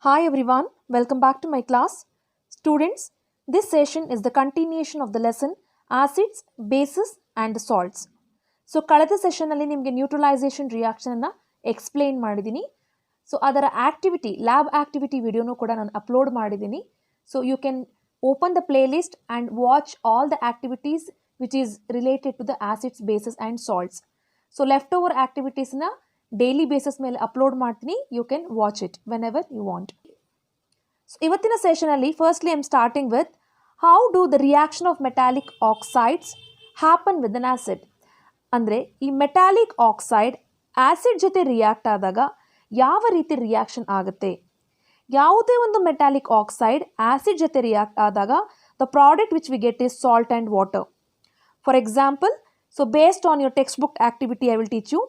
Hi everyone, welcome back to my class. Students, this session is the continuation of the lesson acids, bases and salts. So ಕಳೆದ session ಅಲ್ಲಿ ನಿಮಗೆ neutralisation reaction ಅನ್ನು explain ಮಾಡಿದ್ದೀನಿ. So ಅದರ activity lab activity ವಿಡಿಯೋನು ಕೂಡ ನಾನು upload ಮಾಡಿದ್ದೀನಿ. So you can open the playlist and watch all the activities which is related to the acids bases and salts. So left over ಆಕ್ಟಿವಿಟೀಸ್ನ daily basis ಮೇಲೆ upload ಮಾಡ್ತೀನಿ. You can watch it whenever you want. So ಇವತ್ತಿನ ಸೆಷನಲ್ಲಿ firstly I am starting with how do the reaction of metallic oxides happen with an acid. ಅಂದರೆ ಈ metallic oxide acid ಜೊತೆ react ಆದಾಗ ಯಾವ ರೀತಿ ರಿಯಾಕ್ಷನ್ ಆಗುತ್ತೆ. ಯಾವುದೇ ಒಂದು ಮೆಟಾಲಿಕ್ ಆಕ್ಸೈಡ್ ಆಸಿಡ್ ಜೊತೆ ರಿಯಾಕ್ಟ್ ಆದಾಗ the product which we get is salt and water. For example, so based on your textbook activity I will teach you.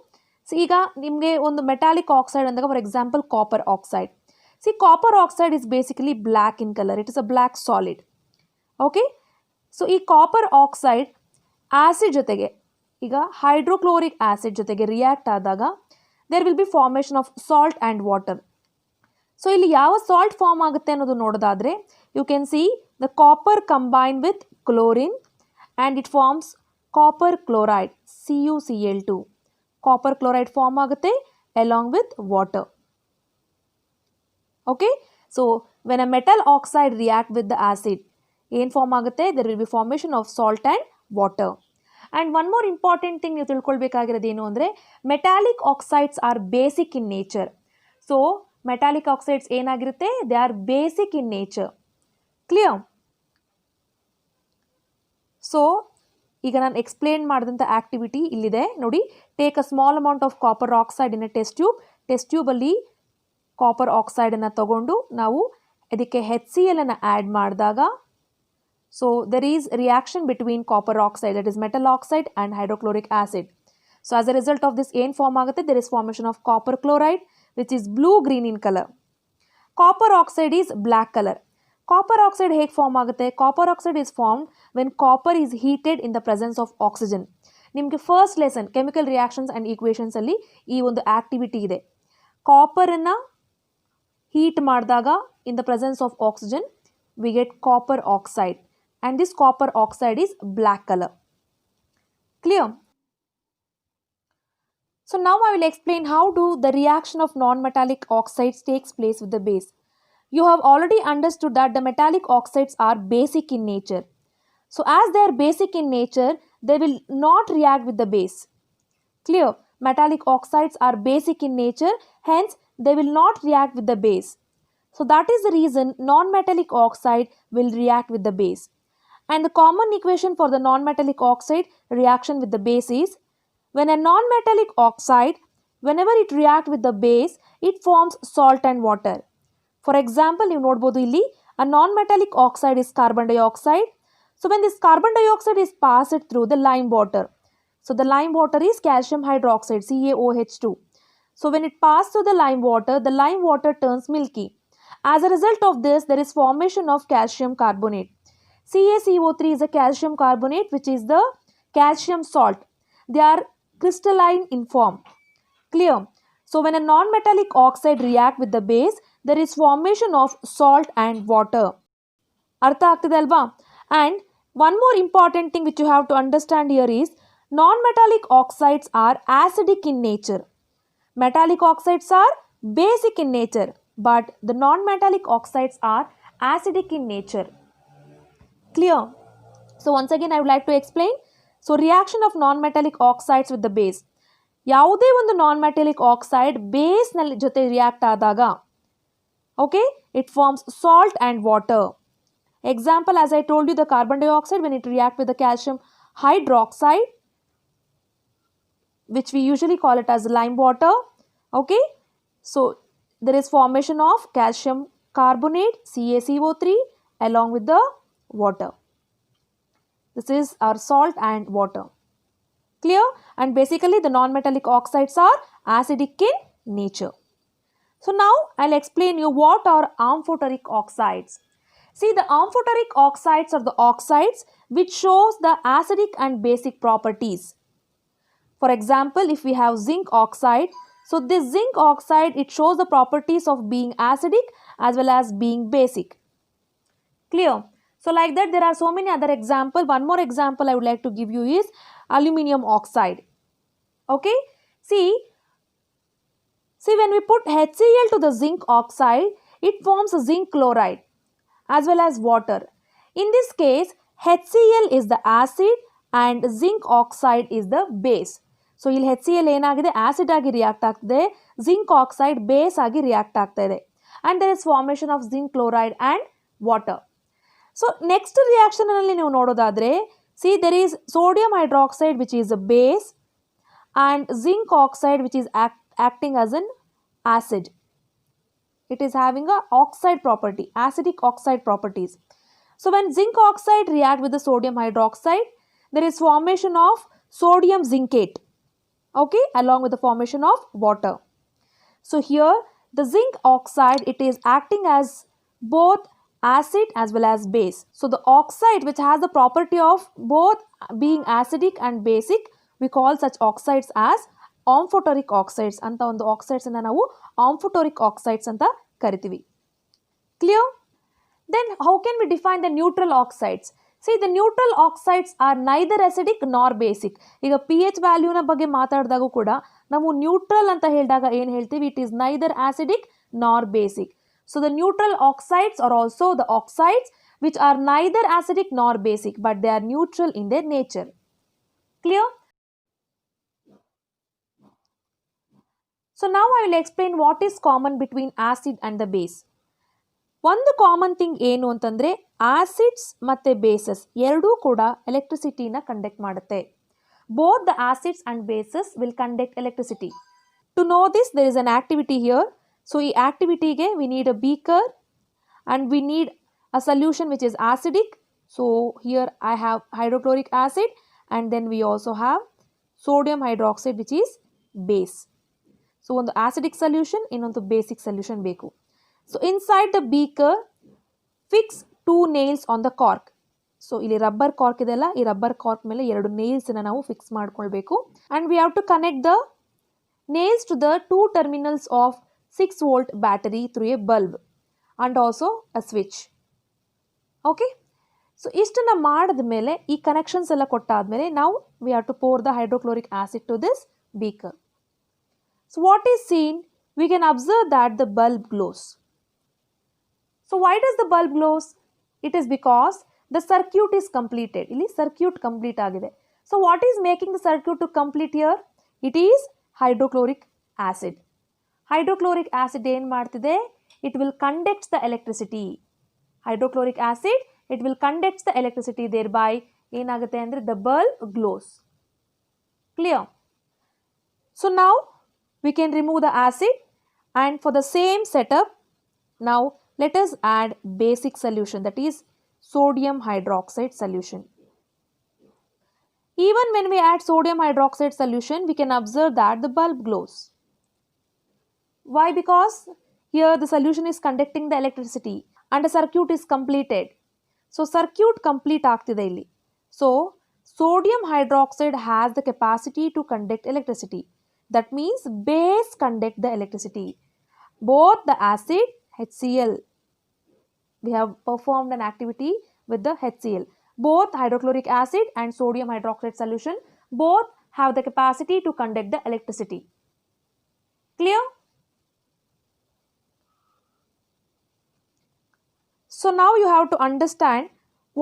So ಈಗ ನಿಮಗೆ ಒಂದು ಮೆಟಾಲಿಕ್ ಆಕ್ಸೈಡ್ ಅಂದಾಗ for example copper oxide. See, copper oxide is basically black in color. It is a black solid. Okay. So, ಈ copper oxide acid ಜೊತೆಗೆ ಈಗ hydrochloric acid ಜೊತೆಗೆ react ಆದಾಗ there will be formation of salt and water. So, ಇಲ್ಲಿ ಯಾವ salt form ಆಗುತ್ತೆ ಅನ್ನೋದು ನೋಡೋದಾದ್ರೆ you can see the copper combined with chlorine and it forms copper chloride CuCl2. Copper chloride form ಆಗುತ್ತೆ along with water. Okay, so when a metal oxide react with the acid, ಏನು form ಆಗುತ್ತೆ, there will be formation of salt and water. And one more important thing ನೀವು ತಿಳ್ಕೊಳ್ಬೇಕಾಗಿರೋದು ಏನು ಅಂದರೆ metallic oxides are basic in nature. So metallic oxides ಏನಾಗಿರುತ್ತೆ, they are basic in nature. Clear? So ಈಗ ನಾನು explain ಮಾಡಿದಂಥ activity ಇಲ್ಲಿದೆ ನೋಡಿ. Take a small amount of copper oxide in a test tube. Test ಟ್ಯೂಬಲ್ಲಿ ಕಾಪರ್ ಆಕ್ಸೈಡನ್ನು ತಗೊಂಡು ನಾವು ಅದಕ್ಕೆ HCl ಅನ್ನು ಆ್ಯಡ್ ಮಾಡಿದಾಗ so there is reaction between copper oxide that is metal oxide and hydrochloric acid. So as a result of this ಏನು form ಆಗುತ್ತೆ, there is formation of copper chloride which is blue green in colour. Copper oxide is black colour. Copper oxide ಹೇಗೆ form ಆಗುತ್ತೆ, copper oxide is formed when copper is heated in the presence of oxygen. ನಿಮಗೆ first lesson chemical reactions and ಈಕ್ವೇಷನ್ಸಲ್ಲಿ ಈ ಒಂದು activity ಇದೆ. ಕಾಪರನ್ನು heat ಮಾಡಿದಾಗ in the presence of oxygen we get copper oxide and this copper oxide is black color. Clear? So now I will explain how do the reaction of non-metallic oxides takes place with the base. You have already understood that the metallic oxides are basic in nature. So as they are basic in nature, they will not react with the base. Clear? Metallic oxides are basic in nature, hence they will not react with the base. So that is the reason non-metallic oxide will react with the base. And the common equation for the non-metallic oxide reaction with the base is when a non-metallic oxide, whenever it reacts with the base, it forms salt and water. For example, you note illi a non-metallic oxide is carbon dioxide. So when this carbon dioxide is passed through the lime water, so the lime water is calcium hydroxide CaOH2. So when it passes through the lime water turns milky. As a result of this, there is formation of calcium carbonate. CaCO3 is a calcium carbonate which is the calcium salt. They are crystalline in form. Clear? So when a non-metallic oxide react with the base, there is formation of salt and water. Artha agtide alva? And one more important thing which you have to understand here is non-metallic oxides are acidic in nature. Metallic oxides are basic in nature, but the non-metallic oxides are acidic in nature. Clear? So once again I would like to explain. So reaction of non-metallic oxides with the base. ಯಾವುದೇ ಒಂದು non-metallic oxide base ನಲ್ಲಿ ಜೊತೆ react ಆದಾಗ okay, it forms salt and water. Example, as I told you, the carbon dioxide when it react with the calcium hydroxide, which we usually call it as lime water. Okay, so there is formation of calcium carbonate CaCO3 along with the water. This is our salt and water. Clear? And basically the non-metallic oxides are acidic in nature. So now I'll explain you what are amphoteric oxides. See, the amphoteric oxides are the oxides which shows the acidic and basic properties. For example, if we have zinc oxide, So this zinc oxide, it shows the properties of being acidic as well as being basic. Clear? So like that there are so many other examples. One more example I would like to give you is aluminium oxide. Okay? See when we put HCl to the zinc oxide, it forms a zinc chloride as well as water. In this case, HCl is the acid and zinc oxide is the base. So ಇಲ್ಲಿ HCl ಏನಾಗಿದೆ acid ಆಗಿ react ಆಗ್ತಿದೆ, zinc oxide base ಆಗಿ react ಆಗ್ತಾ ಇದೆ, and there is formation of zinc chloride and water. So next reaction ಅಲ್ಲಿ ನೀವು ನೋಡೋದಾದ್ರೆ, see there is sodium hydroxide which is a base and zinc oxide which is acting as an acid. It is having a oxide property, acidic oxide properties. So when zinc oxide react with the sodium hydroxide, there is formation of sodium zincate, okay, along with the formation of water. So here the zinc oxide, it is acting as both acid as well as base. So the oxide which has the property of both being acidic and basic, we call such oxides as amphoteric oxides. ಅಂತ ಒಂದು oxides ಅನ್ನು ನಾವು amphoteric oxides ಅಂತ ಕರಿತೀವಿ. Clear? Then how can we define the neutral oxides? See, the neutral oxides are neither acidic nor basic. ಈಗ pH ವ್ಯಾಲ್ಯೂನ ಬಗ್ಗೆ ಮಾತಾಡಿದಾಗ ಕೂಡ ನಾವು ನ್ಯೂಟ್ರಲ್ ಅಂತ ಹೇಳಿದಾಗ ಏನು ಹೇಳ್ತೀವಿ, it is neither acidic nor basic. So the neutral oxides are also the oxides which are neither acidic nor basic, but they are neutral in their nature. Clear? So now I will explain what is common between acid and the base. ಒಂದು common thing ಏನು ಅಂತಂದರೆ, acids ಮತ್ತು bases ಎರಡೂ ಕೂಡ ಎಲೆಕ್ಟ್ರಿಸಿಟಿನ conduct ಮಾಡುತ್ತೆ. Both the acids and bases will conduct electricity. To know this there is an activity here. So ಈ ಆಕ್ಟಿವಿಟಿಗೆ we need a beaker and we need a solution which is acidic. So here I have hydrochloric acid and then we also have sodium hydroxide which is base. So ಒಂದು acidic solution, ಇನ್ನೊಂದು basic solution ಬೇಕು. So inside the beaker, fix 2 nails on the cork. So ಇಲ್ಲಿ rubber cork ಇದೆಲ್ಲ, ಈ rubber cork ಮೇಲೆ 2 nailsನ ನಾವು fix ಮಾಡ್ಕೊಳ್ಬೇಕು. And we have to connect the nails to the 2 terminals of 6 volt battery through a bulb and also a switch. Okay? So ಇಷ್ಟನ್ನ ಮಾಡಿದ ಮೇಲೆ, ಈ connections ಎಲ್ಲ ಕೊಟ್ಟಾದ್ಮೇಲೆ, now we have to pour the hydrochloric acid to this beaker. So what is seen? We can observe that the bulb glows. So why does the bulb glows? It is because the circuit is completed. ಇಲ್ಲಿ circuit complete ಆಗಿದೆ. So what is making the circuit to complete here? It is hydrochloric acid. Hydrochloric acid ಏನು ಮಾಡ್ತಿದೆ? It will conduct the electricity. Hydrochloric acid, it will conduct the electricity, thereby ಏನಾಗುತ್ತೆ ಅಂದರೆ the bulb glows. Clear? So now we can remove the acid, and for the same setup, now let us add basic solution, that is sodium hydroxide solution. Even when we add sodium hydroxide solution, we can observe that the bulb glows. Why? Because here the solution is conducting the electricity and the circuit is completed. So circuit complete ಆಗ್ತಿದೆ ಇಲ್ಲಿ. So sodium hydroxide has the capacity to conduct electricity. That means base conduct the electricity. Both the acid HCl, we have performed an activity with the HCl. Both hydrochloric acid and sodium hydroxide solution, both have the capacity to conduct the electricity. Clear? So now you have to understand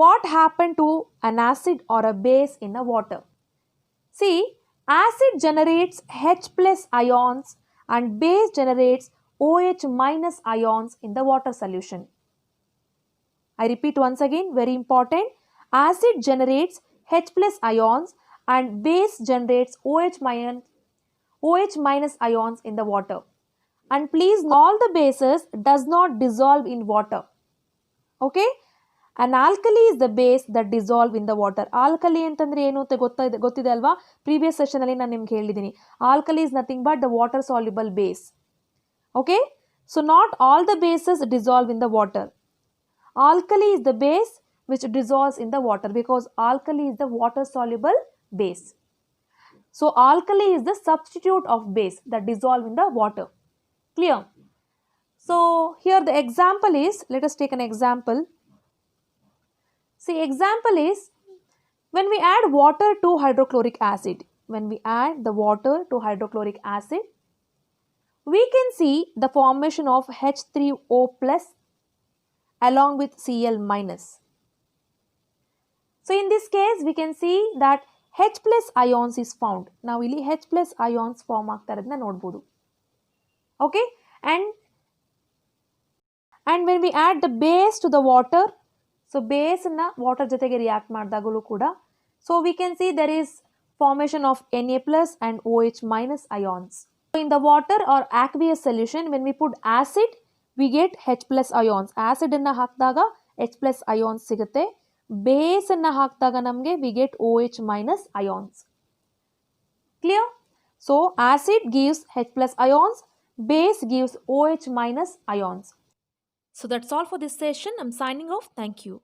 what happened to an acid or a base in a water. See, acid generates H plus ions and base generates OH minus ions in the water solution. I repeat once again, very important. Acid generates H plus ions and base generates OH minus ions in the water. And please, all the bases does not dissolve in water. Okay? An alkali is the base that dissolve in the water. Alkali ಅಂತಂದ್ರೆ ಏನು ಅಂತ ಗೊತ್ತಿದೆ ಅಲ್ವಾ? Previous session ಅಲ್ಲಿ ನಾನು ನಿಮಗೆ ಹೇಳಿದ್ದೀನಿ. Alkali is nothing but the water soluble base. Okay? So not all the bases dissolve in the water. Alkali is the base which dissolves in the water because alkali is the water soluble base. So alkali is the substitute of base that dissolve in the water. Clear? So here the example is, let us take an example. See, example is when we add water to hydrochloric acid. When we add the water to hydrochloric acid, we can see the formation of H3O plus along with Cl minus. So in this case, we can see that H plus ions is found. Now ಇಲ್ಲಿ H plus ions form ಆಗ್ತಾರದನ್ನ ನೋಡಬಹುದು. Okay, and when we add the base to the water, so base na water ಜೊತೆಗೆ react ಮಾಡಿದಾಗಲೂ ಕೂಡ, so we can see there is formation of Na plus and OH minus ions. So in the water or aqueous solution, when we put acid, we get H plus ions. Acid ಅನ್ನ ಹಾಕಿದಾಗ H plus ions ಸಿಗುತ್ತೆ. Base ಅನ್ನ ಹಾಕಿದಾಗ ನಮಗೆ we get OH minus ions. Clear? So acid gives H plus ions, base gives OH minus ions. So that's all for this session. I'm signing off. Thank you.